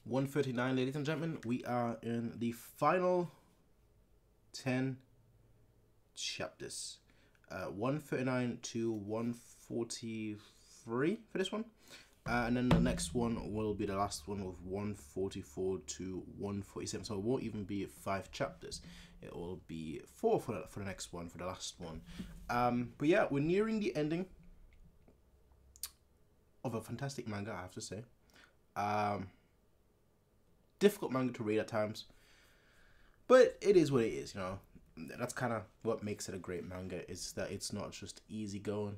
139, ladies and gentlemen. We are in the final 10 chapters. 139 to 143 for this one. And then the next one will be the last one with 144 to 147. So it won't even be 5 chapters. It will be 4 for the next one, for the last one. But yeah, we're nearing the ending of a fantastic manga, I have to say. Difficult manga to read at times, but it is what it is, you know. That's kind of what makes it a great manga, is that it's not just easy going.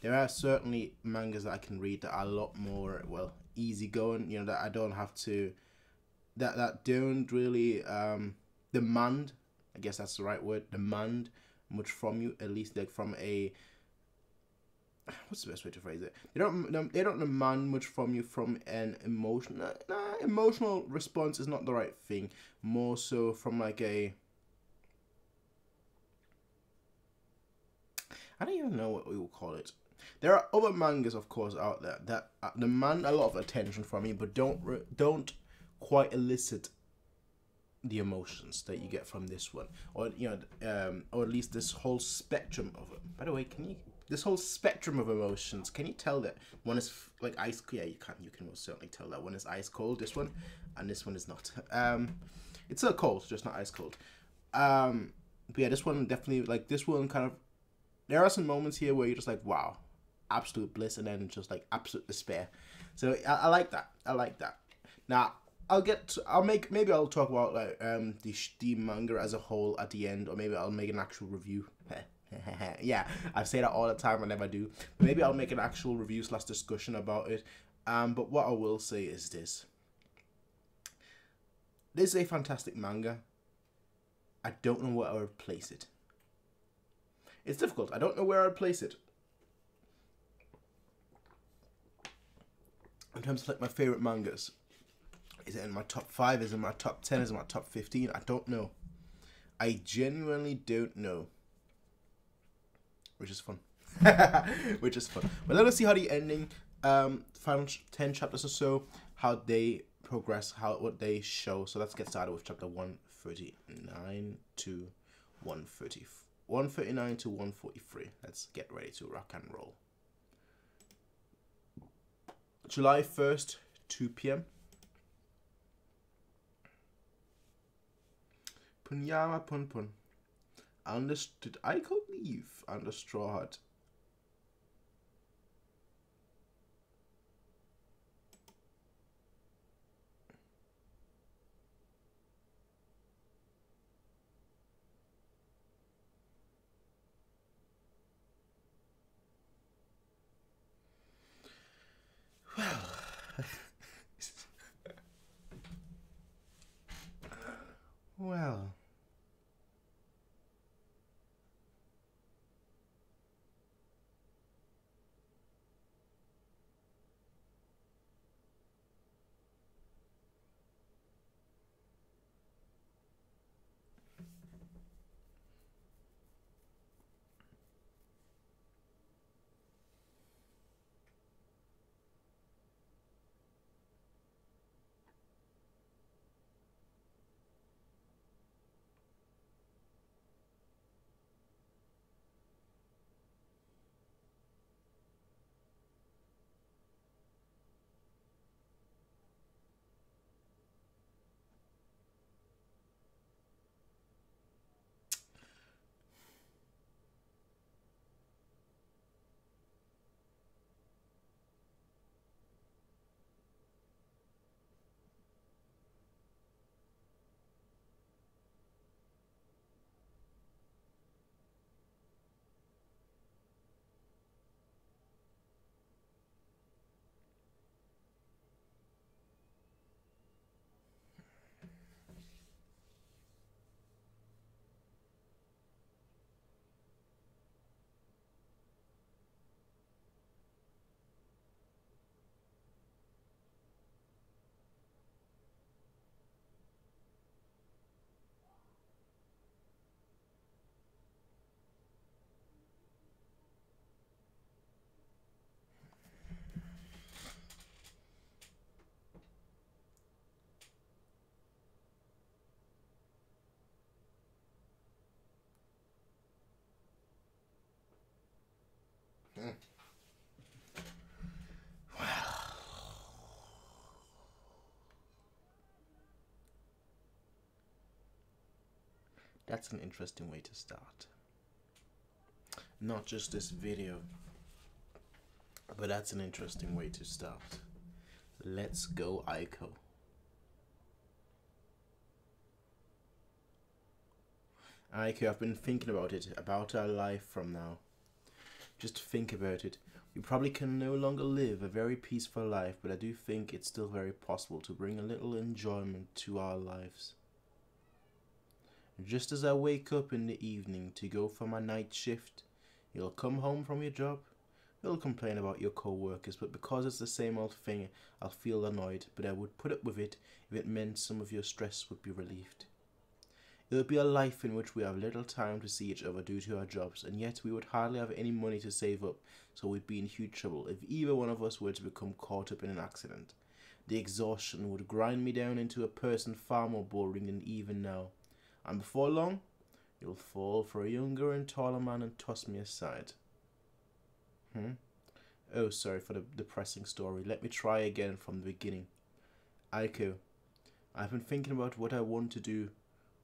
There are certainly mangas that I can read that are a lot more, well, easy going, you know, that I don't have to, that don't really demand, I guess that's the right word, demand much from you, at least like from a, what's the best way to phrase it? They don't demand much from you from an emotion. Emotional response is not the right thing. More so from like a, I don't even know what we will call it. There are other mangas, of course, out there that demand a lot of attention from you, but don't quite elicit the emotions that you get from this one, or you know, or at least this whole spectrum of it. By the way, this whole spectrum of emotions, can you tell that one is like ice? Yeah, you can most certainly tell that one is ice cold, this one, and this one is not. It's still cold, just not ice cold. But yeah, this one definitely, like, this one kind of, there are some moments here where you're just like, wow, absolute bliss, and then just like absolute despair. So I like that. I like that. Now maybe I'll talk about like the manga as a whole at the end, or maybe I'll make an actual review. Yeah, I say that all the time, I never do. But maybe I'll make an actual review / discussion about it. But what I will say is this. This is a fantastic manga. I don't know where I would place it. It's difficult. I don't know where I'd place it. In terms of like my favorite mangas. Is it in my top 5? Is it in my top 10? Is it in my top 15? I don't know. I genuinely don't know. Which is fun. Which is fun. But let us see how the ending, final 10 chapters or so, how they progress, what they show. So let's get started with chapter 139 to 139 to 143. Let's get ready to rock and roll. July 1st, 2 p.m. Punyama Punpun. Understood. I could leave under Straw Hut. Well. That's an interesting way to start. Not just this video, but that's an interesting way to start. Let's go, Aiko. Aiko, I've been thinking about it, about our life from now. Just think about it. We probably can no longer live a very peaceful life, but I do think it's still very possible to bring a little enjoyment to our lives. Just as I wake up in the evening to go for my night shift, you'll come home from your job. You'll complain about your co-workers, but because it's the same old thing, I'll feel annoyed, but I would put up with it if it meant some of your stress would be relieved. It would be a life in which we have little time to see each other due to our jobs, and yet we would hardly have any money to save up, so we'd be in huge trouble if either one of us were to become caught up in an accident. The exhaustion would grind me down into a person far more boring than even now, and before long, you'll fall for a younger and taller man and toss me aside. Oh, sorry for the depressing story. Let me try again from the beginning. Aiko, I've been thinking about what I want to do,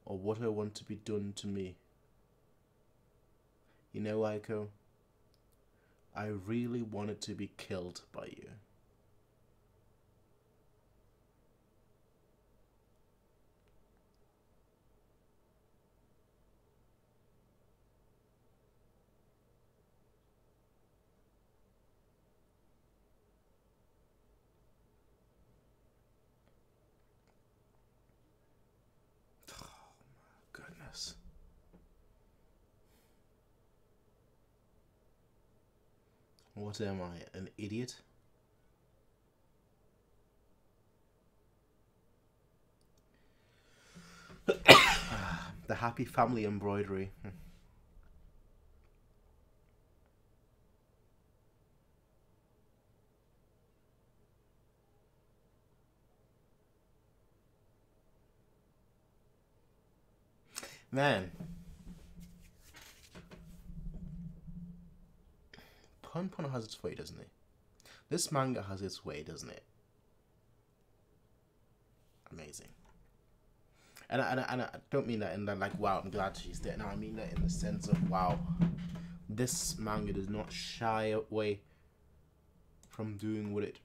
or what I want to be done to me. You know, Aiko, I really wanted to be killed by you. What am I, an idiot? The happy family embroidery. Man. Punpun has its way, doesn't it? This manga has its way, doesn't it? Amazing. And I don't mean that in that like, wow, I'm glad she's there. No, I mean that in the sense of, wow, this manga does not shy away from doing what it,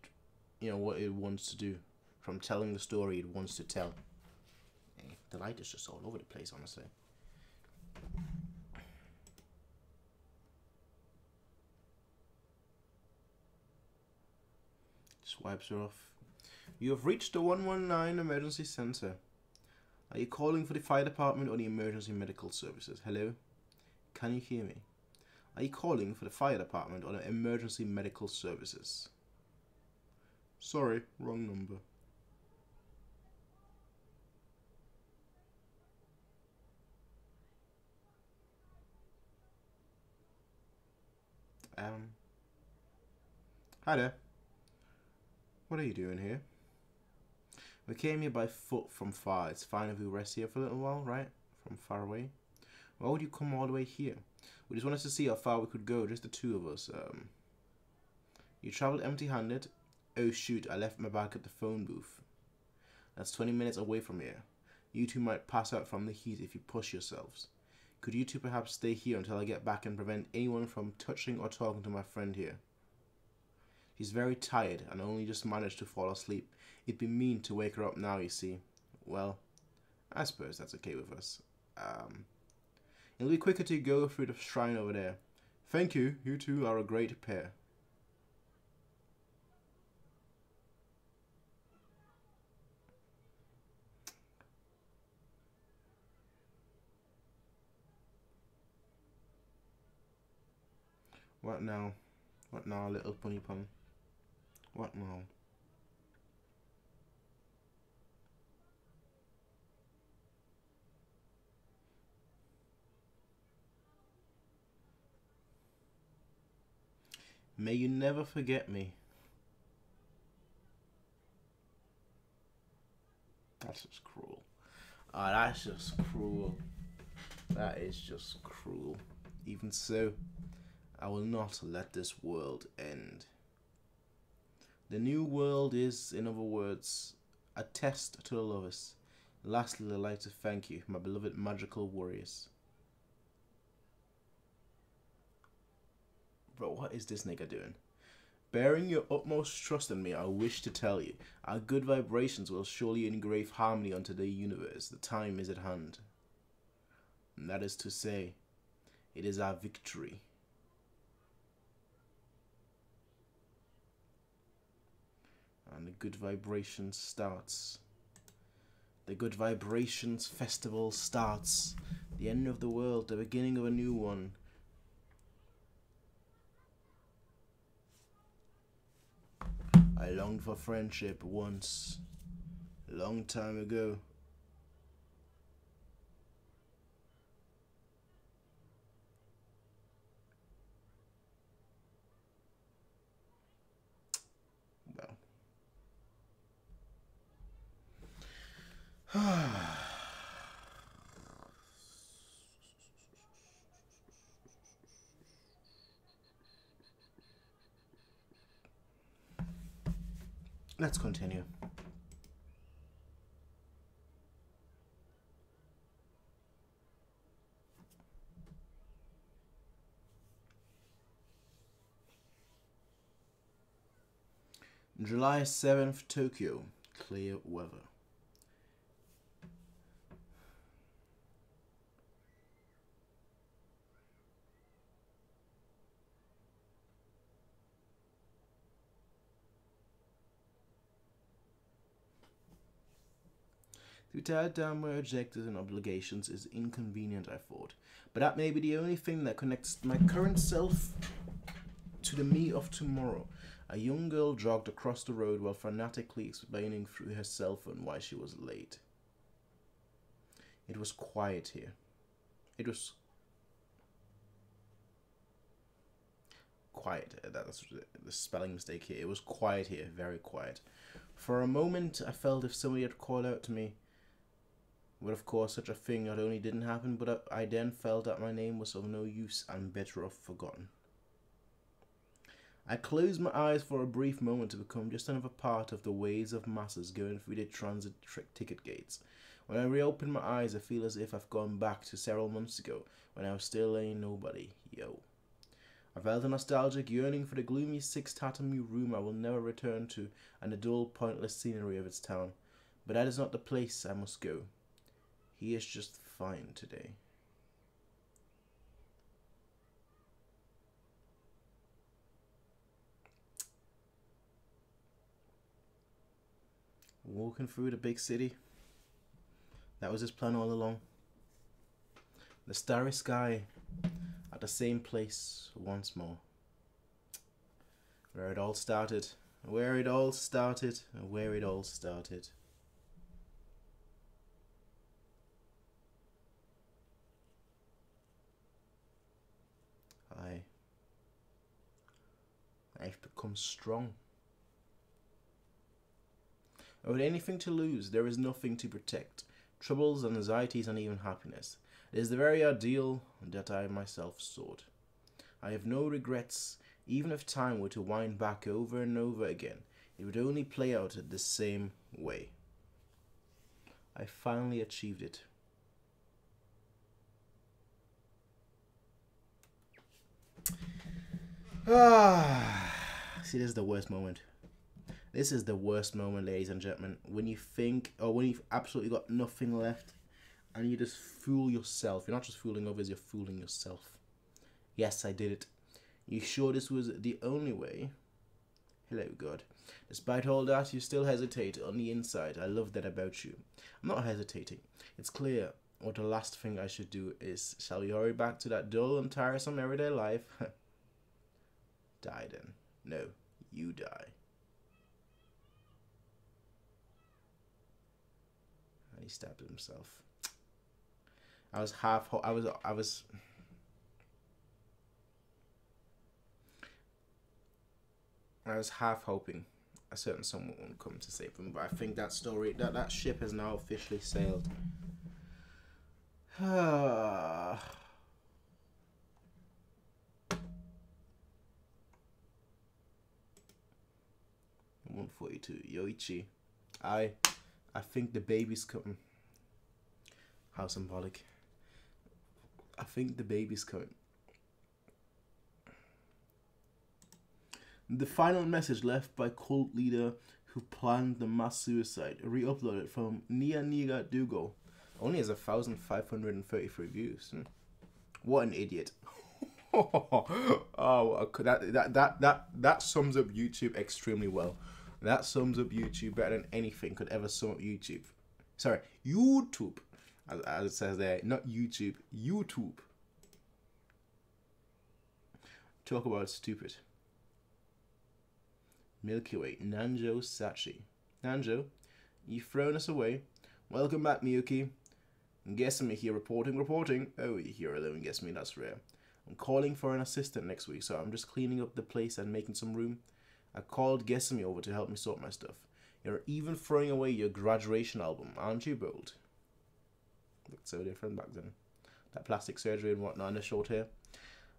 what it wants to do, from telling the story it wants to tell. Hey, the light is just all over the place, honestly. Swipes her off. You have reached the 119 emergency center. Are you calling for the fire department or the emergency medical services? Hello? Can you hear me? Are you calling for the fire department or the emergency medical services? Sorry, wrong number. Hi there. What are you doing here? We came here by foot from far. It's fine if we rest here for a little while, right? From far away. Why would you come all the way here? We just wanted to see how far we could go, just the two of us. You traveled empty-handed? Oh shoot, I left my bag at the phone booth. That's 20 minutes away from here. You two might pass out from the heat if you push yourselves. Could you two perhaps stay here until I get back and prevent anyone from touching or talking to my friend here? She's very tired and only just managed to fall asleep. It'd be mean to wake her up now, you see. Well, I suppose that's okay with us. It'll be quicker to go through the shrine over there. Thank you. You two are a great pair. What now? What now, little bunny pun? What now? May you never forget me. That's just cruel. That's just cruel. That is just cruel. Even so, I will not let this world end. The new world is, in other words, a test to the lovers. Lastly, I'd like to thank you, my beloved magical warriors. Bro, what is this nigga doing? Bearing your utmost trust in me, I wish to tell you, our good vibrations will surely engrave harmony onto the universe. The time is at hand. And that is to say, it is our victory. And the good vibrations starts. The good vibrations festival starts. The end of the world, the beginning of a new one. I longed for friendship once, a long time ago. Well. Let's continue. July 7th, Tokyo. Clear weather. To tie down my objectives and obligations is inconvenient, I thought. But that may be the only thing that connects my current self to the me of tomorrow. A young girl jogged across the road while fanatically explaining through her cell phone why she was late. It was quiet here. It was quiet. That's the spelling mistake here. It was quiet here, very quiet. For a moment, I felt if somebody had called out to me. But of course, such a thing not only didn't happen, but I then felt that my name was of no use and better off forgotten. I closed my eyes for a brief moment to become just another part of the waves of masses going through the transit ticket gates. When I reopened my eyes, I feel as if I've gone back to several months ago, when I was still a nobody. Yo. I felt a nostalgic yearning for the gloomy six-tatami room I will never return to, and the dull, pointless scenery of its town. But that is not the place I must go. He is just fine today. Walking through the big city. That was his plan all along. The starry sky at the same place once more. Where it all started. Where it all started. Where it all started. I've become strong. Without anything to lose, there is nothing to protect. Troubles, anxieties, and even happiness. It is the very ideal that I myself sought. I have no regrets. Even if time were to wind back over and over again, it would only play out the same way. I finally achieved it. See, this is the worst moment. This is the worst moment, ladies and gentlemen. When you think, or when you've absolutely got nothing left, and you just fool yourself. You're not just fooling others, you're fooling yourself. Yes, I did it. You sure this was the only way? Hello, God. Despite all that, you still hesitate on the inside. I love that about you. I'm not hesitating. It's clear what the last thing I should do is. Shall we hurry back to that dull and tiresome everyday life? Die then. No, you die. And he stabbed himself. I was half hoping a certain someone would come to save him, but I think that story, that ship has now officially sailed. 142. Yoichi. I think the baby's coming. How symbolic. I think the baby's coming. The final message left by cult leader who planned the mass suicide, re-uploaded from Nia Niga Dugo. Only has 1,533 views. What an idiot. Oh, that sums up YouTube extremely well. That sums up YouTube better than anything could ever sum up YouTube. Sorry, YouTube. As it says there, not YouTube, YouTube. Talk about stupid. Milky Way, Nanjo Sachi. Nanjo, you've thrown us away. Welcome back, Miyuki. Guessame here reporting. Oh, you're here alone, Guessame, that's rare. I'm calling for an assistant next week, so I'm just cleaning up the place and making some room. I called Guessame over to help me sort my stuff. You're even throwing away your graduation album, aren't you, bold? Looked so different back then. That plastic surgery and whatnot and the short hair.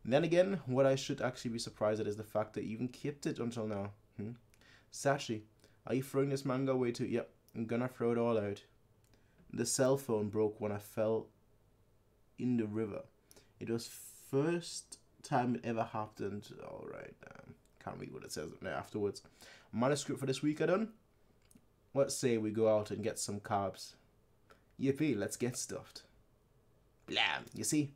And then again, what I should actually be surprised at is the fact that you even kept it until now. Sachi, are you throwing this manga away too? Yep, I'm gonna throw it all out. The cell phone broke when I fell in the river. It was first time it ever happened. Alright, can't read what it says afterwards. Manuscript for this week I done. Let's say we go out and get some carbs. Yippee, let's get stuffed. Blam, you see?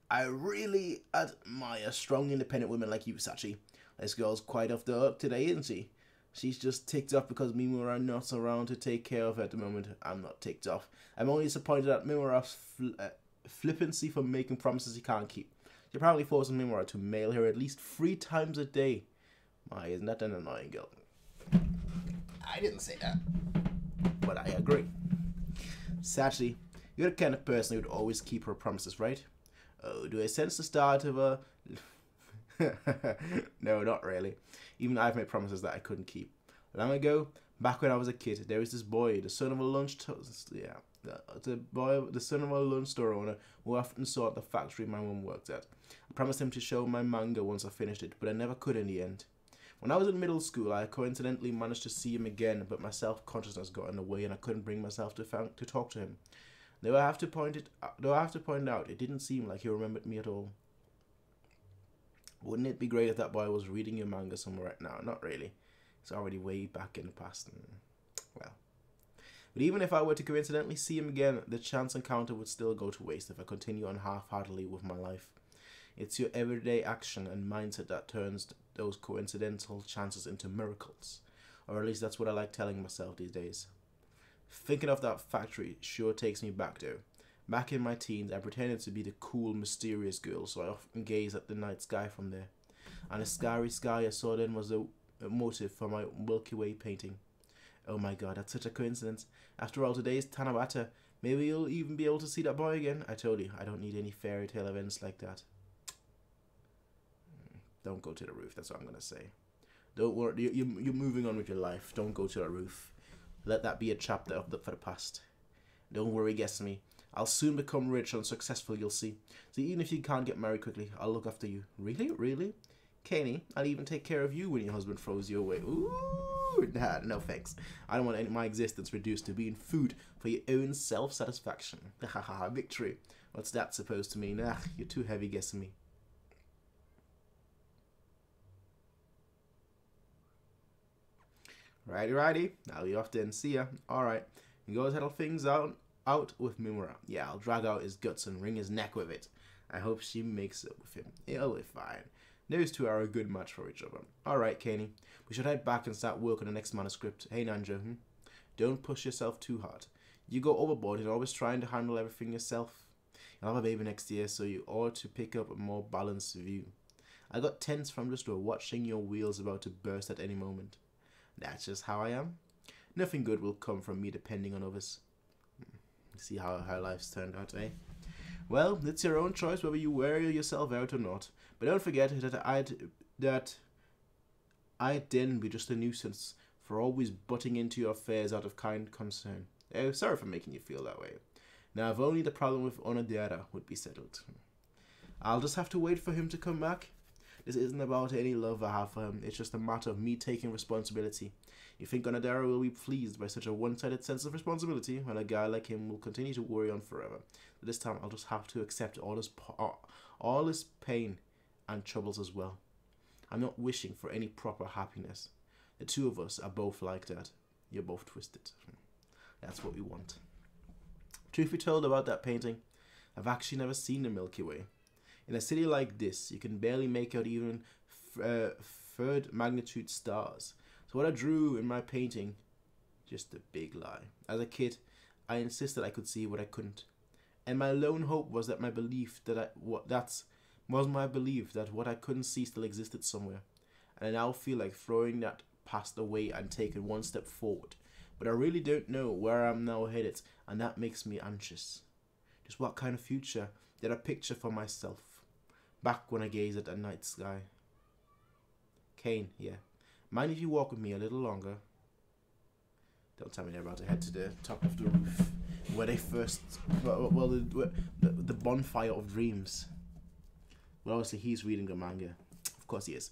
I really admire strong independent women like you, Sachi. This girl's quite off the hook today, isn't she? She's just ticked off because Mimura not around to take care of her at the moment. I'm not ticked off. I'm only disappointed at Mimura's flippancy for making promises he can't keep. She apparently forces Mimura to mail her at least 3 times a day. My, isn't that an annoying girl? I didn't say that, but I agree. Sachi, you're the kind of person who would always keep her promises, right? Oh, do I sense the start of a... No, not really. Even I've made promises that I couldn't keep. Long ago, back when I was a kid, there was this boy, the son of a lunch the son of a lunch store owner who often saw at the factory my mum worked at. I promised him to show my manga once I finished it, but I never could in the end. When I was in middle school, I coincidentally managed to see him again, but my self-consciousness got in the way and I couldn't bring myself to talk to him. Though I have to point out, it didn't seem like he remembered me at all. Wouldn't it be great if that boy was reading your manga somewhere right now? Not really. It's already way back in the past. Well. But even if I were to coincidentally see him again, the chance encounter would still go to waste if I continue on half-heartedly with my life. It's your everyday action and mindset that turns those coincidental chances into miracles. Or at least that's what I like telling myself these days. Thinking of that factory sure takes me back though. Back in my teens, I pretended to be the cool, mysterious girl, so I often gazed at the night sky from there. And the starry sky I saw then was a motive for my Milky Way painting. Oh my god, that's such a coincidence. After all, today's Tanabata. Maybe you'll even be able to see that boy again. I told you, I don't need any fairy tale events like that. Don't go to the roof, that's what I'm going to say. Don't worry, you're moving on with your life. Don't go to the roof. Let that be a chapter for the past. Don't worry, guess me. I'll soon become rich and successful, you'll see. So even if you can't get married quickly, I'll look after you. Really? Really? Kenny, I'll even take care of you when your husband throws you away. Ooh, nah, no thanks. I don't want my existence reduced to being food for your own self-satisfaction. Haha, victory. What's that supposed to mean? Ah, you're too heavy guessing me. Righty. I'll be off then. See ya. Alright. You go settle things out with Mimura. Yeah, I'll drag out his guts and wring his neck with it. I hope she makes up with him. It'll be fine. Those two are a good match for each other. Alright, Kenny. We should head back and start work on the next manuscript. Hey, Nanjo. Don't push yourself too hard. You go overboard and always trying to handle everything yourself. You'll have a baby next year, so you ought to pick up a more balanced view. I got tense from just watching your wheels about to burst at any moment. That's just how I am. Nothing good will come from me depending on others. See how her life's turned out, eh? Well, it's your own choice whether you wear yourself out or not. But don't forget that I'd then be just a nuisance for always butting into your affairs out of kind concern. Oh, sorry for making you feel that way. Now, if only the problem with Onodera would be settled. I'll just have to wait for him to come back. This isn't about any love I have for him. It's just a matter of me taking responsibility. You think Onodera will be pleased by such a one-sided sense of responsibility when a guy like him will continue to worry on forever? But this time I'll just have to accept all his pain and troubles as well. I'm not wishing for any proper happiness. The two of us are both like that. You're both twisted. That's what we want. Truth be told about that painting, I've actually never seen the Milky Way. In a city like this, you can barely make out even third magnitude stars. So what I drew in my painting, just a big lie. As a kid, I insisted I could see what I couldn't. And my lone hope was that my belief that what I couldn't see still existed somewhere. And I now feel like throwing that past away and taking one step forward. But I really don't know where I'm now headed, and that makes me anxious. Just what kind of future did I picture for myself back when I gazed at the night sky? Kane, yeah. Mind if you walk with me a little longer? Don't tell me they're about to head to the top of the roof where they first, the bonfire of dreams. Well, obviously he's reading the manga. Of course he is.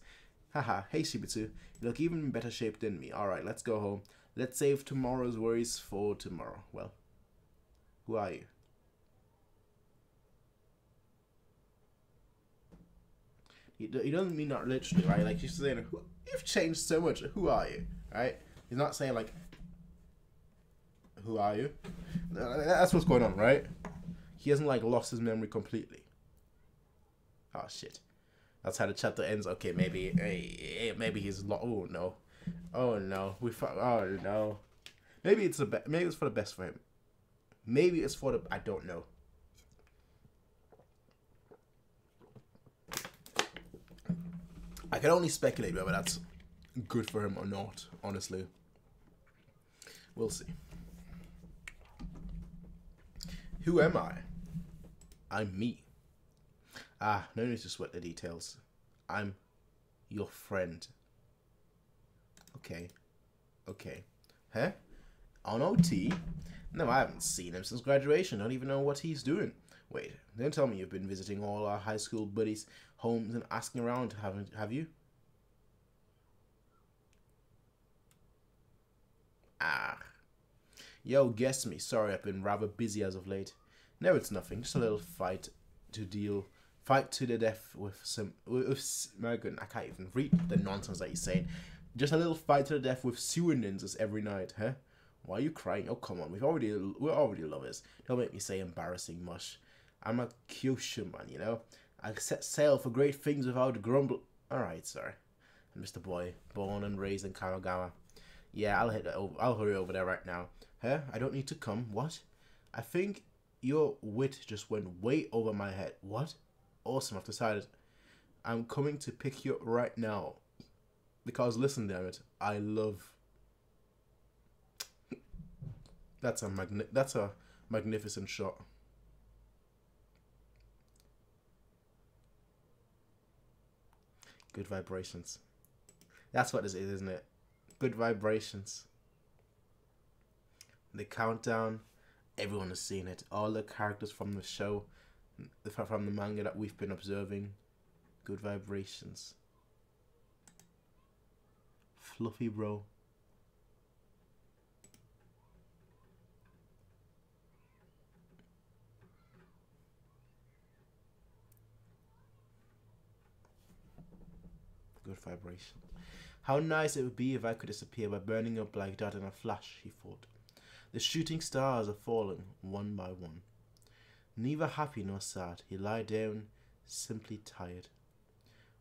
Haha, hey Shibitsu, you look even in better shape than me. Alright, let's go home. Let's save tomorrow's worries for tomorrow. Well, who are you? He doesn't mean that literally, right? Like, he's saying, you've changed so much. Who are you? Right? He's not saying, like, who are you? That's what's going on, right? He hasn't, like, lost his memory completely. Oh, shit. That's how the chapter ends. Okay, maybe he's oh no. Oh no. Oh no. Maybe it's maybe it's for the best for him. Maybe it's for the I don't know. I can only speculate whether that's good for him or not, honestly. We'll see. Who am I? I'm me. Ah, no need to sweat the details. I'm your friend. Okay. Okay. Huh? On OT? No, I haven't seen him since graduation. Don't even know what he's doing. Wait, don't tell me you've been visiting all our high school buddies' homes and asking around, have you? Ah. Yo, guess me. Sorry, I've been rather busy as of late. No, it's nothing. Just a little fight to the death with my goodness, I can't even read the nonsense that he's saying. Just a little fight to the death with sewer ninjas every night, huh? Why are you crying? Oh, come on, we're already lovers. Don't make me say embarrassing mush. I'm a Kyoshu man, you know. I set sail for great things without grumble. Alright, sir. And Mr. Boy, born and raised in Kanagawa. Yeah, I'll hurry over there right now. Huh? I don't need to come. What? I think your wit just went way over my head. What? Awesome, I've decided. I'm coming to pick you up right now. Because listen, damn it, I love. That's a magnificent shot. Good vibrations. That's what this is, isn't it? Good vibrations. The countdown. Everyone has seen it. All the characters from the show, from the manga that we've been observing. Good vibrations. Fluffy, bro. Good vibration. How nice it would be if I could disappear by burning up like that in a flash, he thought. The shooting stars are falling, one by one. Neither happy nor sad, he lay down, simply tired.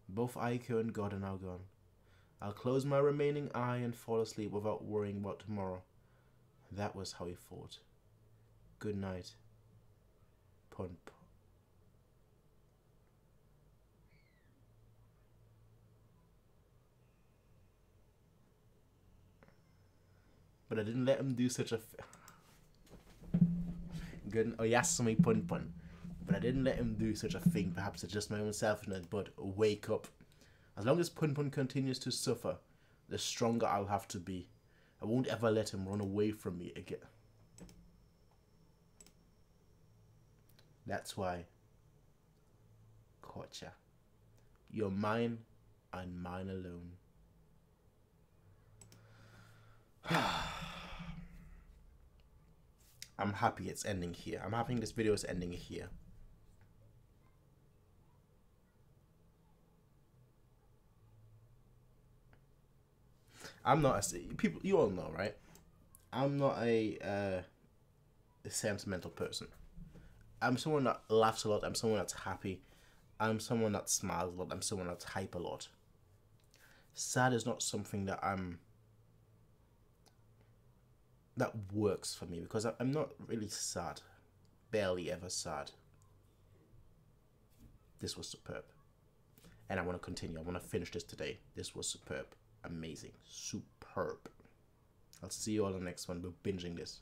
Both Aiko and God are now gone. I'll close my remaining eye and fall asleep without worrying about tomorrow. That was how he thought. Good night, Punpun. But I didn't let him do such a good. Oh, Yasumi Punpun. But I didn't let him do such a thing. Perhaps it's just my own self-interest, but wake up. As long as Punpun continues to suffer, the stronger I'll have to be. I won't ever let him run away from me again. That's why. Gotcha. You're mine and mine alone. I'm happy it's ending here. I'm happy this video is ending here. I'm not a people. You all know, right? I'm not a sentimental person. I'm someone that laughs a lot. I'm someone that's happy. I'm someone that smiles a lot. I'm someone that's hype a lot. Sad is not something that that works for me, because I'm not really sad. Barely ever sad. This was superb. And I want to continue. I want to finish this today. This was superb. Amazing. Superb. I'll see you all in the next one. We're binging this.